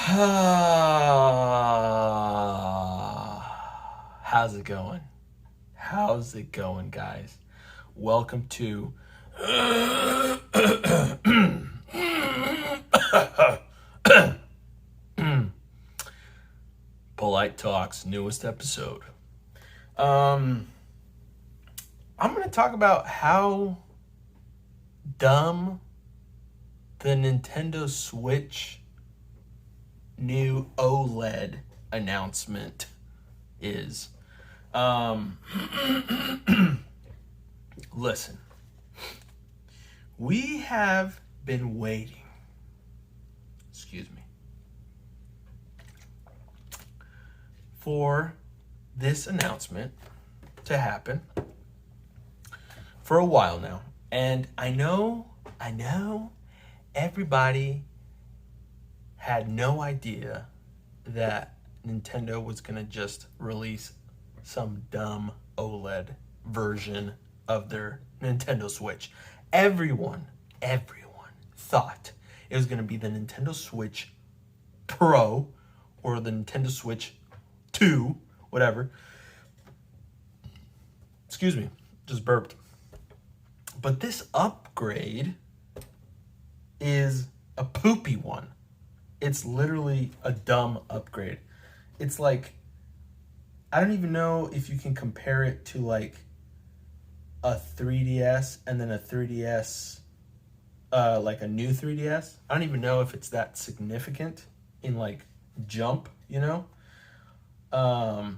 How's it going? How's it going, guys? Welcome to Polite Talks newest episode. I'm going to talk about how dumb the Nintendo Switch new OLED announcement is. Listen, we have been waiting, for this announcement to happen for a while now. And I know everybody had no idea that Nintendo was going to just release some dumb OLED version of their Nintendo Switch. Everyone thought it was going to be the Nintendo Switch Pro or the Nintendo Switch 2, whatever. Excuse me, just burped. But this upgrade is a poopy one. It's literally a dumb upgrade. It's like, I don't even know if you can compare it to like a 3DS and then a 3DS, like a new 3DS. I don't even know if it's that significant in like jump, you know? But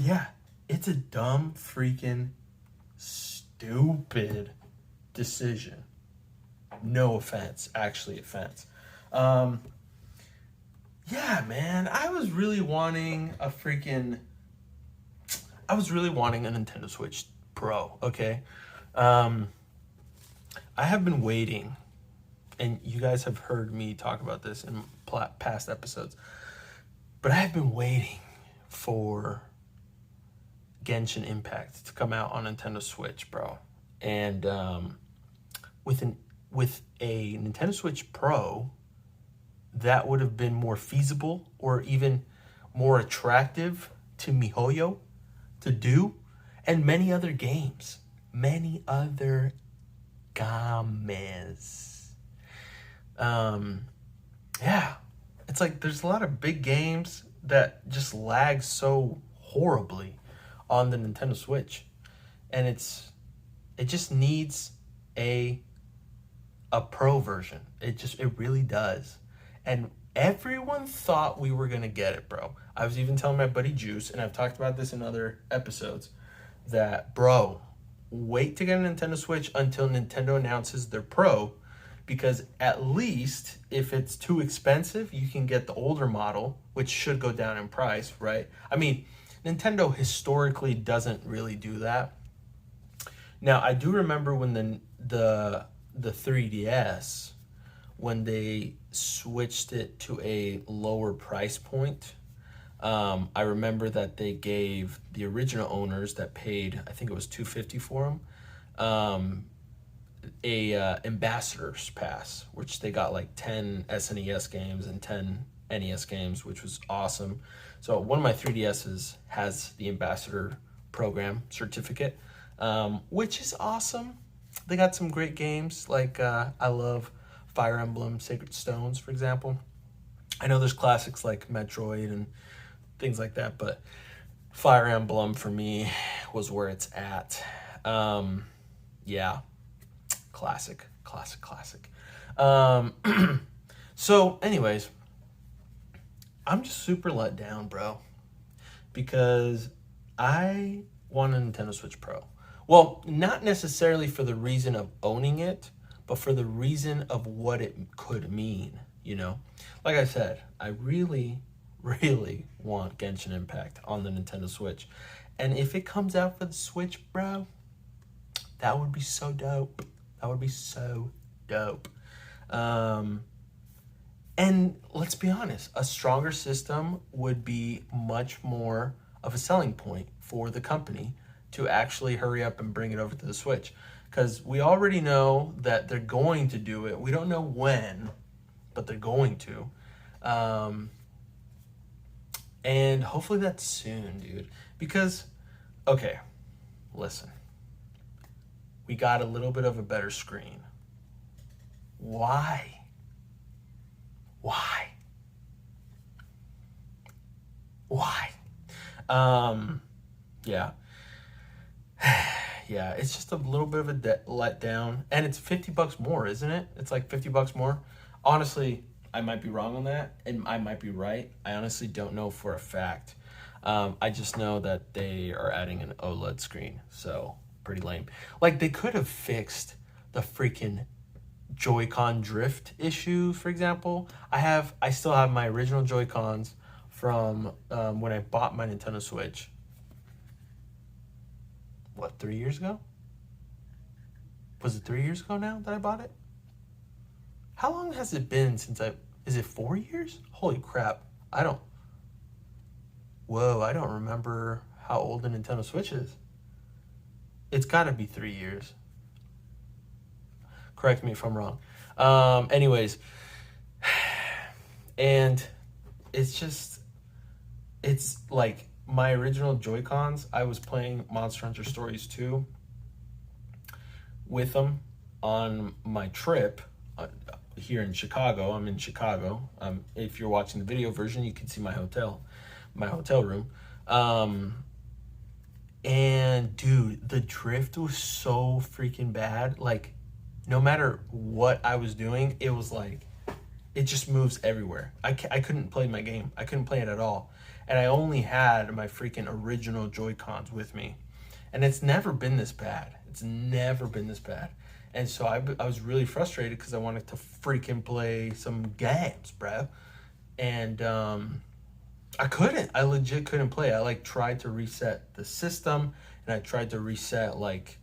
yeah, it's a dumb freaking stupid decision. No offense, actually offense. Yeah, man, I was really wanting a Nintendo Switch Pro, okay? I have been waiting, and you guys have heard me talk about this in past episodes, but I have been waiting for Genshin Impact to come out on Nintendo Switch, bro. And with a Nintendo Switch Pro, that would have been more feasible or even more attractive to MiHoYo to do, and many other games. Many other games. Yeah. It's like there's a lot of big games that just lag so horribly on the Nintendo Switch. And it just needs a Pro version. It really does. And everyone thought we were going to get it, bro. I was even telling my buddy Juice, and I've talked about this in other episodes, that, bro, wait to get a Nintendo Switch until Nintendo announces their Pro, because at least if it's too expensive, you can get the older model, which should go down in price, right? I mean, Nintendo historically doesn't really do that. Now, I do remember when the 3DS, when they switched it to a lower price point, I remember that they gave the original owners that paid, I think it was $250 for them, a ambassador's pass, which they got like 10 SNES games and 10 NES games, which was awesome. So one of my 3DSs has the ambassador program certificate, which is awesome. They got some great games, like I love Fire Emblem Sacred Stones, for example. I know there's classics like Metroid and things like that, but Fire Emblem for me was where it's at. Yeah, classic. So anyways, I'm just super let down, bro, because I want a Nintendo Switch Pro. Well, not necessarily for the reason of owning it, but for the reason of what it could mean, you know? Like I said, I really want Genshin Impact on the Nintendo Switch. And if it comes out for the Switch, bro, that would be so dope. And let's be honest, a stronger system would be much more of a selling point for the company to actually hurry up and bring it over to the Switch. Because we already know that they're going to do it. We don't know when, but they're going to. And hopefully that's soon, dude. Because, okay, listen. We got a little bit of a better screen. Why? Why? Why? Yeah. Yeah, it's just a little bit of a letdown. And it's $50 more, isn't it? It's like $50 more. Honestly, I might be wrong on that, and I might be right. I honestly don't know for a fact. I just know that they are adding an OLED screen, so pretty lame. Like, they could have fixed the freaking Joy-Con drift issue, for example. I still have my original Joy-Cons from when I bought my Nintendo Switch. What, 3 years ago? Was it 3 years ago now that I bought it? How long has it been since is it 4 years? Holy crap. I don't remember how old the Nintendo Switch is. It's gotta be 3 years. Correct me if I'm wrong. Anyways, and it's like my original Joy-Cons, I was playing Monster Hunter Stories 2 with them on my trip here in Chicago. I'm in Chicago. If you're watching the video version, you can see my hotel room. And dude, the drift was so freaking bad. Like, no matter what I was doing, it was like, it just moves everywhere. I couldn't play my game. I couldn't play it at all. And I only had my freaking original Joy-Cons with me. And it's never been this bad. It's never been this bad. And so I was really frustrated because I wanted to freaking play some games, bro. And I couldn't. I legit couldn't play. I like tried to reset the system, and I tried to reset like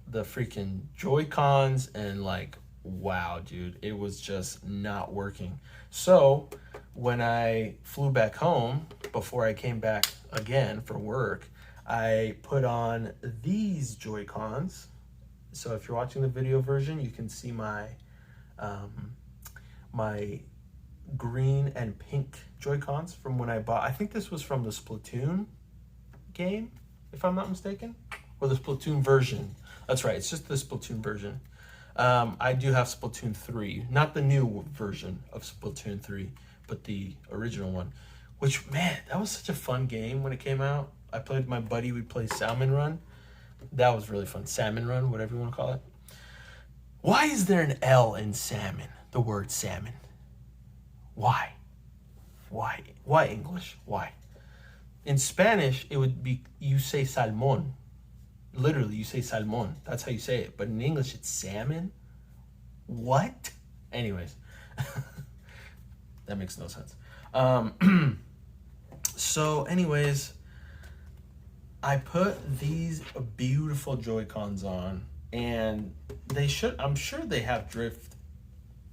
the freaking Joy-Cons, and like, wow, dude, it was just not working. So when I flew back home, before I came back again for work, I put on these Joy-Cons. So if you're watching the video version, you can see my my green and pink Joy-Cons from when I bought. I think this was from the Splatoon game, if I'm not mistaken, or the Splatoon version. That's right, it's just the Splatoon version. I do have Splatoon 3, not the new version of Splatoon 3, but the original one, which, man, that was such a fun game when it came out. I played with my buddy, we'd play Salmon Run. That was really fun. Salmon Run, whatever you want to call it. Why is there an L in salmon, the word salmon? Why? Why? Why English? Why? In Spanish, it would be, you say salmon. Literally, you say salmon. That's how you say it. But in English, it's salmon? What? Anyways. That makes no sense. So, anyways, I put these beautiful Joy-Cons on, and I'm sure they have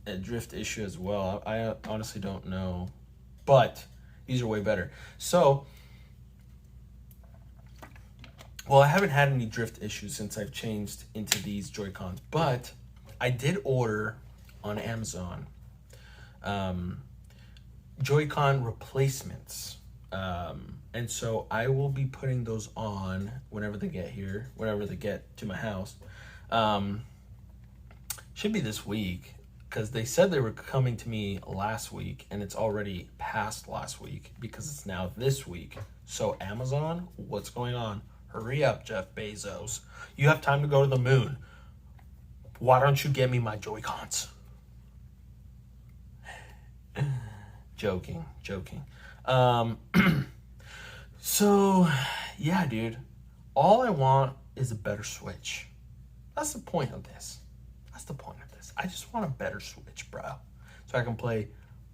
a drift issue as well. I honestly don't know, but these are way better. So, well, I haven't had any drift issues since I've changed into these Joy-Cons, but I did order on Amazon Joy-Con replacements. And so I will be putting those on whenever they get here, whenever they get to my house. Should be this week, because they said they were coming to me last week, and it's already past last week because it's now this week. So Amazon, what's going on? Hurry up, Jeff Bezos. You have time to go to the moon. Why don't you get me my Joy-Cons? Joking. So, yeah, dude. All I want is a better Switch. That's the point of this. I just want a better Switch, bro. So I can play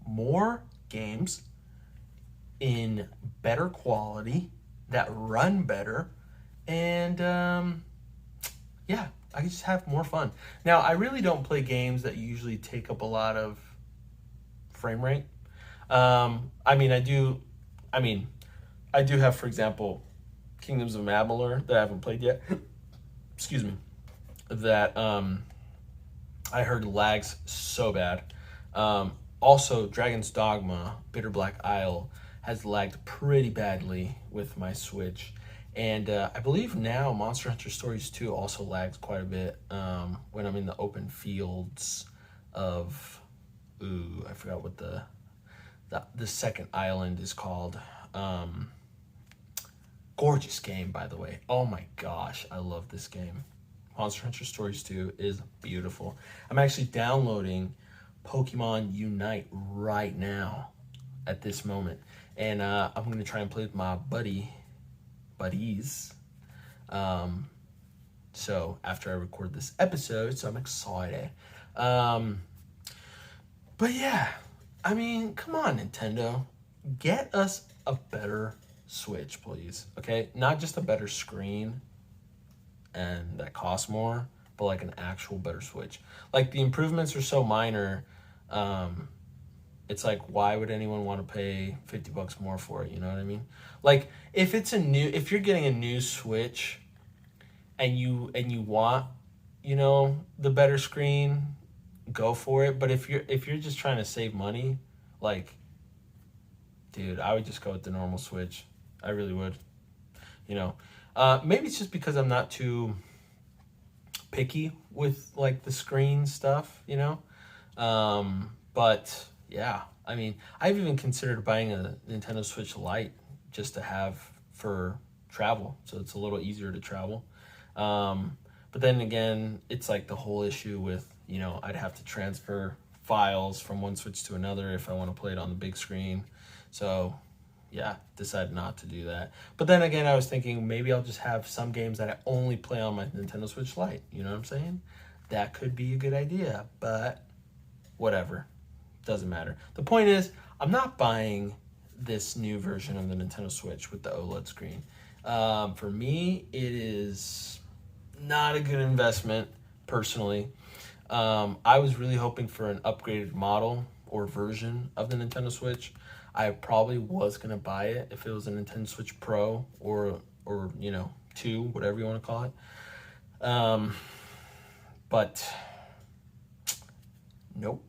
more games in better quality that run better. And, yeah, I can just have more fun. Now, I really don't play games that usually take up a lot of frame rate. I do have, for example, Kingdoms of Amalur that I haven't played yet. Excuse me. That I heard lags so bad. Also, Dragon's Dogma, Bitter Black Isle, has lagged pretty badly with my Switch. And I believe now Monster Hunter Stories 2 also lags quite a bit when I'm in the open fields of, I forgot what the second island is called. Gorgeous game, by the way. Oh my gosh, I love this game. Monster Hunter Stories 2 is beautiful. I'm actually downloading Pokemon Unite right now at this moment. And I'm going to try and play with my buddies. So after I record this episode, so I'm excited. But yeah, I mean, come on, Nintendo. Get us a better Switch, please. Okay? Not just a better screen and that costs more, but like an actual better Switch. Like, the improvements are so minor. It's like, why would anyone want to pay $50 more for it? You know what I mean? Like, if you're getting a new Switch and you want, the better screen, go for it. But if you're just trying to save money, like, dude, I would just go with the normal Switch. I really would. Maybe it's just because I'm not too picky with like the screen stuff, but yeah, I mean, I've even considered buying a Nintendo Switch Lite just to have for travel, so it's a little easier to travel. But then again, it's like the whole issue with, I'd have to transfer files from one Switch to another if I want to play it on the big screen. So yeah, decided not to do that. But then again, I was thinking maybe I'll just have some games that I only play on my Nintendo Switch Lite. You know what I'm saying? That could be a good idea, but whatever. Doesn't matter. The point is, I'm not buying this new version of the Nintendo Switch with the OLED screen. For me, it is not a good investment, personally. I was really hoping for an upgraded model or version of the Nintendo Switch. I probably was going to buy it if it was a Nintendo Switch Pro or 2, whatever you want to call it. But nope,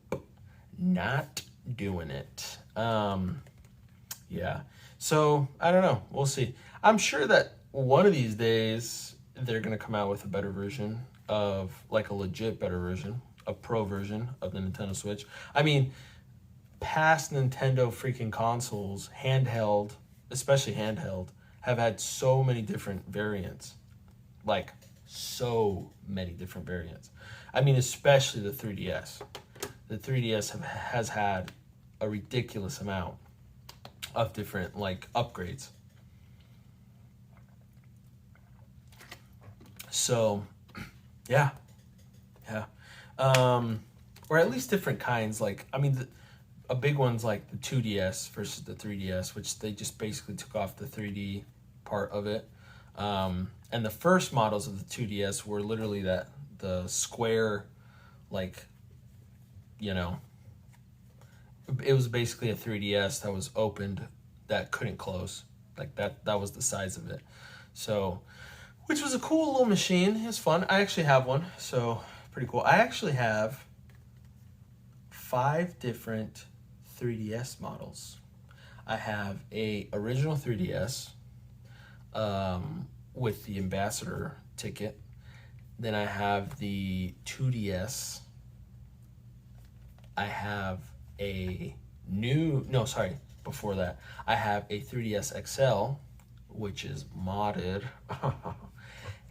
not doing it. Yeah. So, I don't know. We'll see. I'm sure that one of these days they're going to come out with a better version of, like, a legit better version, a pro version of the Nintendo Switch. I mean, past Nintendo freaking consoles, handheld, especially handheld, have had so many different variants. Like, so many different variants. I mean, especially the 3DS. The 3DS has had a ridiculous amount of different, like, upgrades. So, yeah. Or at least different kinds. Like, I mean, a big one's like the 2DS versus the 3DS, which they just basically took off the 3D part of it. And the first models of the 2DS were literally the square, like, it was basically a 3DS that was opened that couldn't close. Like, that was the size of it. So, which was a cool little machine. It was fun. I actually have one, so pretty cool. I actually have 5 different 3DS models. I have a original 3DS with the ambassador ticket. Then I have the 2DS. I have before that, I have a 3DS XL, which is modded.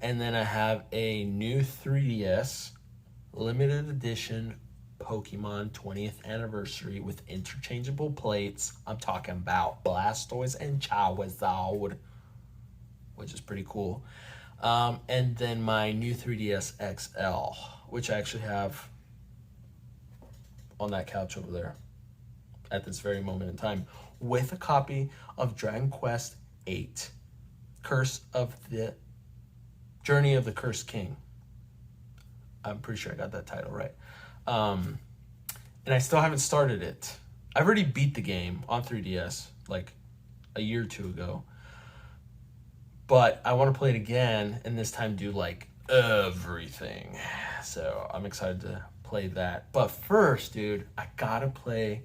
And then I have a new 3DS limited edition Pokemon 20th anniversary with interchangeable plates. I'm talking about Blastoise and Charizard, which is pretty cool. And then my new 3DS XL, which I actually have on that couch over there at this very moment in time, with a copy of Dragon Quest VIII, Journey of the Cursed King. I'm pretty sure I got that title right. And I still haven't started it. I've already beat the game on 3DS like a year or two ago. But I want to play it again and this time do like everything. So I'm excited to play that. But first, dude, I gotta play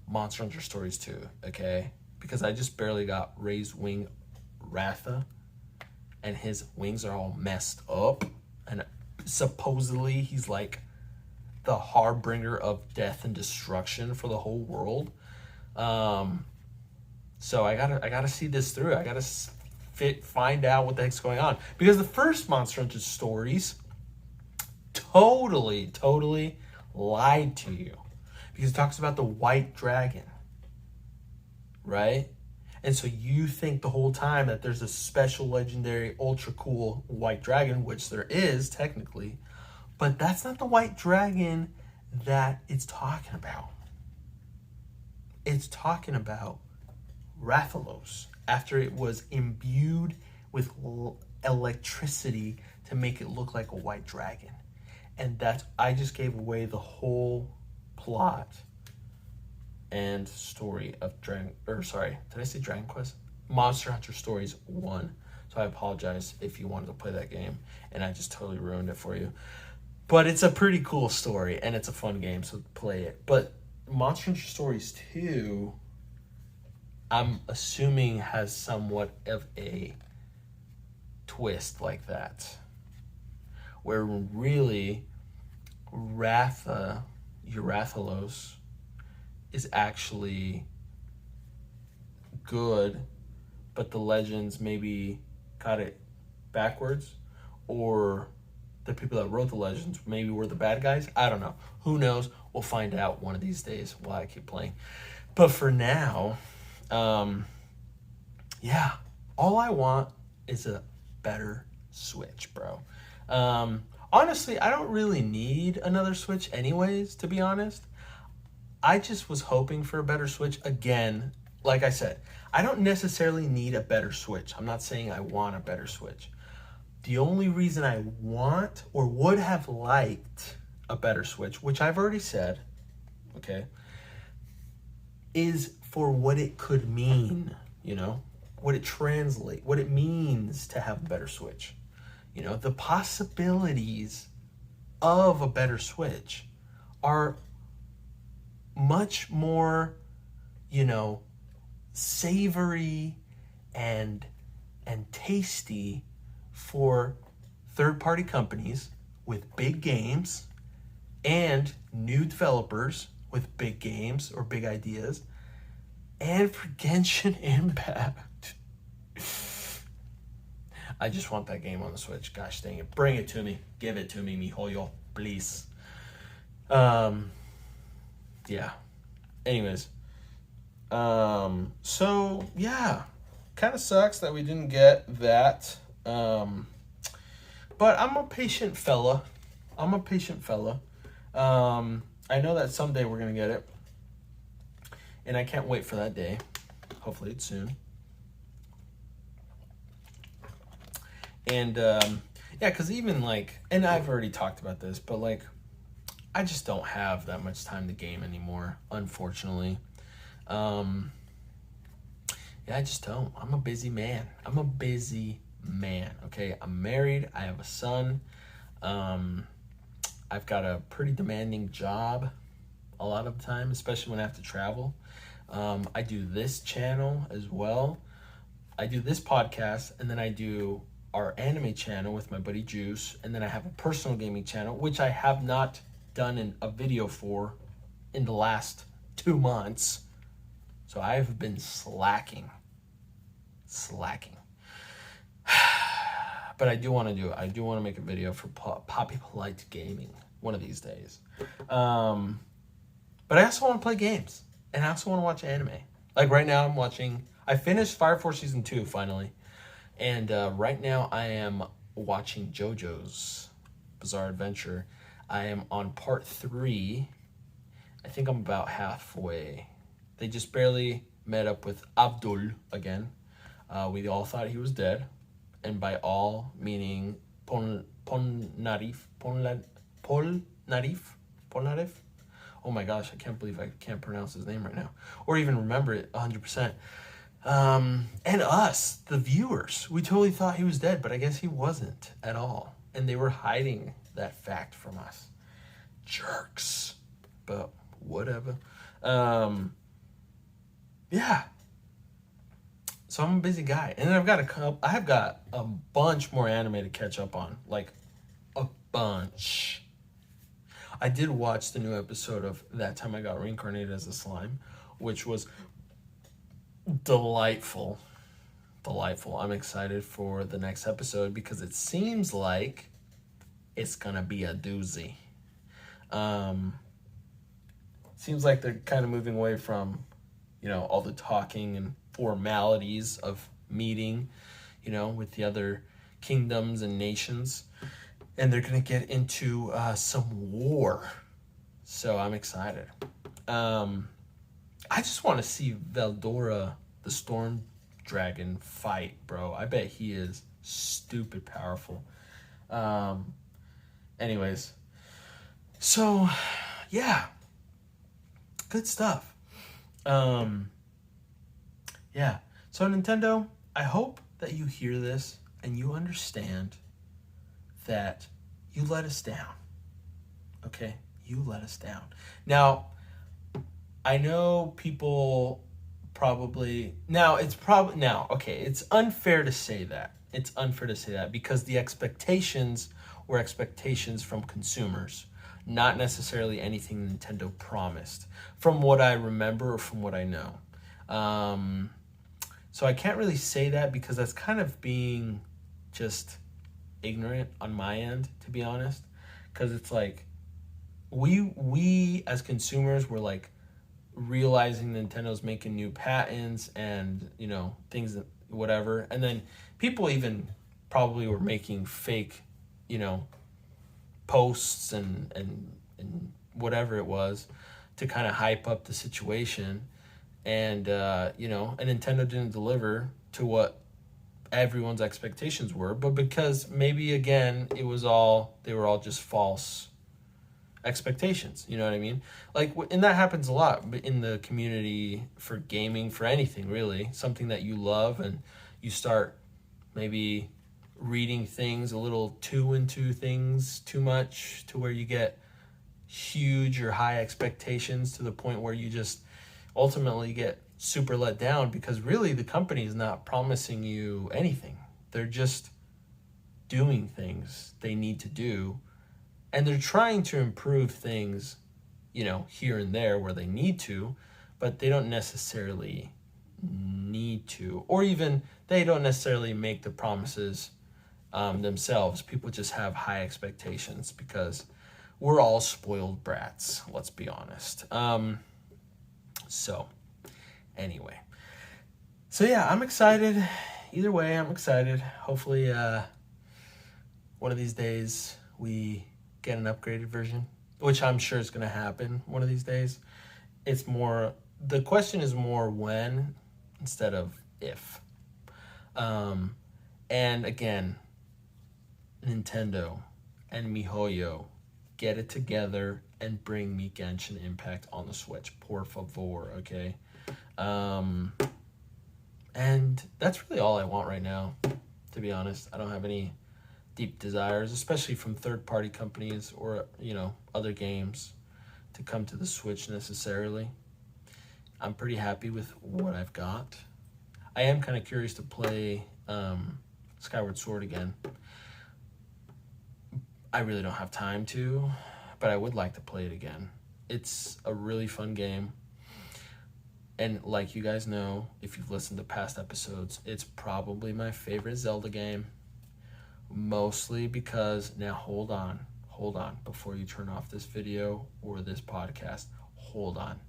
Monster Hunter Stories 2, okay? Because I just barely got Raised Wing Ratha, and his wings are all messed up, and supposedly he's like the harbinger of death and destruction for the whole world. So I gotta see this through. I gotta find out what the heck's going on, because the first Monster Hunter Stories totally lied to you, because it talks about the white dragon, right? And so you think the whole time that there's a special, legendary, ultra cool white dragon, which there is technically, but that's not the white dragon that it's talking about. It's talking about Rathalos, after it was imbued with electricity to make it look like a white dragon. And I just gave away the whole plot and story of did I say Dragon Quest? Monster Hunter Stories 1. So I apologize if you wanted to play that game and I just totally ruined it for you. But it's a pretty cool story and it's a fun game, so play it. But Monster Hunter Stories 2, I'm assuming, has somewhat of a twist like that, where really Rathalos is actually good, but the legends maybe got it backwards, or the people that wrote the legends maybe were the bad guys. I don't know. Who knows? We'll find out one of these days while I keep playing. But for now, yeah, all I want is a better Switch, bro. Honestly, I don't really need another Switch anyways, to be honest. I just was hoping for a better Switch. Again, like I said, I don't necessarily need a better Switch. I'm not saying I want a better Switch. The only reason I want or would have liked a better Switch, which I've already said, okay, is for what it could mean, what it means to have a better Switch. The possibilities of a better Switch are much more, savory and tasty for third-party companies with big games and new developers with big games or big ideas, and for Genshin Impact. I just want that game on the Switch. Gosh dang it. Bring it to me. Give it to me, mijoyo, please. Yeah. Anyways. So, yeah. Kind of sucks that we didn't get that. But I'm a patient fella. I know that someday we're going to get it. And I can't wait for that day. Hopefully it's soon. And, yeah, because even, and I've already talked about this, but, I just don't have that much time to game anymore, unfortunately. Yeah, I just don't. I'm a busy man, okay? I'm married. I have a son. I've got a pretty demanding job a lot of the time, especially when I have to travel. I do this channel as well. I do this podcast, and then I do our anime channel with my buddy Juice, and then I have a personal gaming channel, which I have not done a video for in the last 2 months. So I've been slacking. But I do want to do it. I do want to make a video for Poppy Polite Gaming one of these days. But I also want to play games, and I also want to watch anime. Right now I finished Fire Force Season 2 finally. And right now I am watching JoJo's Bizarre Adventure. I am on part 3. I think I'm about halfway. They just barely met up with Abdul again. We all thought he was dead. And by all, meaning Polnareff. Oh my gosh, I can't believe I can't pronounce his name right now. Or even remember it 100%. And us, the viewers, we totally thought he was dead, but I guess he wasn't at all. And they were hiding that fact from us. Jerks. But whatever. yeah. So I'm a busy guy, and then I have got a bunch more anime to catch up on, like a bunch. I did watch the new episode of That Time I Got Reincarnated as a Slime, which was delightful. Delightful. I'm excited for the next episode because it seems like it's gonna be a doozy. Um, Seems like they're kind of moving away from, all the talking and formalities of meeting, with the other kingdoms and nations, and they're gonna get into some war. So I'm excited. I just want to see Veldora, the Storm Dragon, fight, bro. I bet he is stupid powerful. Um, Anyways, so yeah, good stuff. Um, yeah. So Nintendo, I hope that you hear this and you understand that you let us down. Okay? You let us down. Now, I know people it's unfair to say that. It's unfair to say that because the expectations were expectations from consumers, not necessarily anything Nintendo promised, from what I remember or from what I know. So I can't really say that because that's kind of being just ignorant on my end, to be honest. Because it's like we as consumers were like realizing Nintendo's making new patents and things that whatever, and then people even probably were making fake posts and whatever it was to kind of hype up the situation, and and Nintendo didn't deliver to what everyone's expectations were, but because maybe again they were all just false expectations, you know what I mean? Like, and that happens a lot in the community for gaming, for anything really, something that you love, and you start maybe reading things a little too into things too much to where you get huge or high expectations to the point where you just ultimately get super let down because really the company is not promising you anything. They're just doing things they need to do, and they're trying to improve things, here and there where they need to, but they don't necessarily need to, or even they don't necessarily make the promises themselves. People just have high expectations because we're all spoiled brats, let's be honest. So anyway, so yeah, I'm excited. Either way, I'm excited. Hopefully one of these days we get an upgraded version, which I'm sure is going to happen one of these days. The question is more when instead of if. And again, Nintendo and MiHoYo, get it together and bring me Genshin Impact on the Switch, por favor, okay? And that's really all I want right now, to be honest. I don't have any deep desires, especially from third-party companies or, other games to come to the Switch necessarily. I'm pretty happy with what I've got. I am kind of curious to play Skyward Sword again. I really don't have time to, but I would like to play it again. It's a really fun game. And like you guys know, if you've listened to past episodes, it's probably my favorite Zelda game. Mostly because, now hold on, before you turn off this video or this podcast, hold on.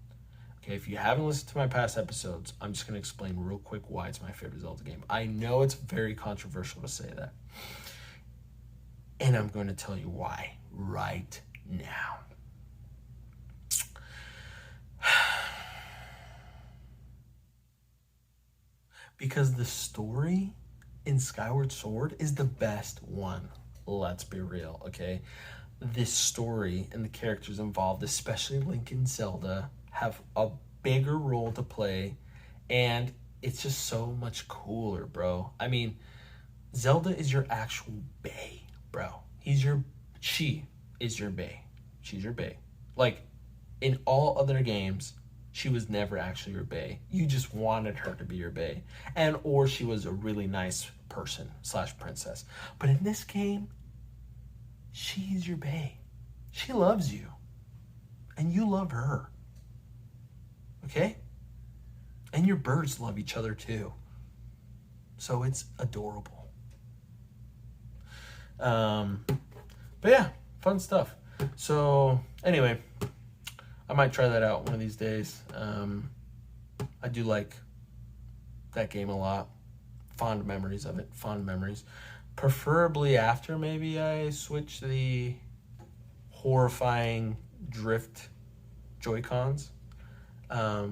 Okay, if you haven't listened to my past episodes, I'm just going to explain real quick why it's my favorite Zelda game. I know it's very controversial to say that. And I'm going to tell you why right now. Because the story in Skyward Sword is the best one. Let's be real, okay? This story and the characters involved, especially Link and Zelda, have a bigger role to play, and it's just so much cooler, bro. I mean, Zelda is your actual bae, bro. She is your bae. She's your bae. Like, in all other games, she was never actually your bae. You just wanted her to be your bae. And or she was a really nice person / princess. But in this game, she's your bae. She loves you. And you love her. Okay? And your birds love each other too. So it's adorable. But yeah, fun stuff. So anyway, I might try that out one of these days. I do like that game a lot. Fond memories of it. Fond memories. Preferably after maybe I switch the horrifying drift Joy-Cons. I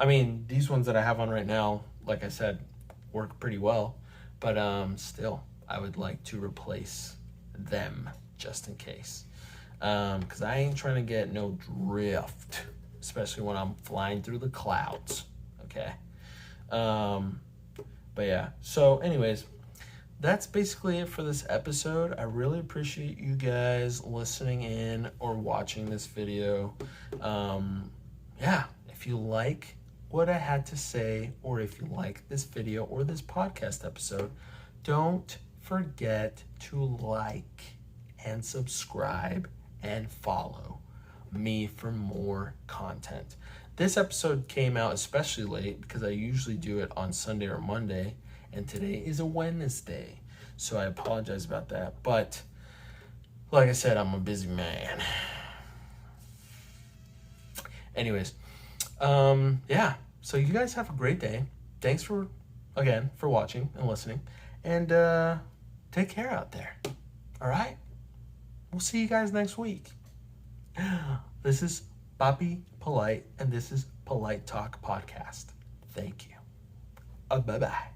mean, these ones that I have on right now, like I said, work pretty well. But still, I would like to replace them just in case. Because I ain't trying to get no drift, especially when I'm flying through the clouds. Okay? But yeah. So anyways, that's basically it for this episode. I really appreciate you guys listening in or watching this video. Yeah, if you like what I had to say, or if you like this video or this podcast episode, don't forget to like and subscribe and follow me for more content. This episode came out especially late because I usually do it on Sunday or Monday, and today is a Wednesday, so I apologize about that. But like I said, I'm a busy man. Anyways, yeah, so you guys have a great day. Thanks for watching and listening, and take care out there. All right, we'll see you guys next week. This is Bobby Polite, and this is Polite Talk Podcast. Thank you. Bye-bye.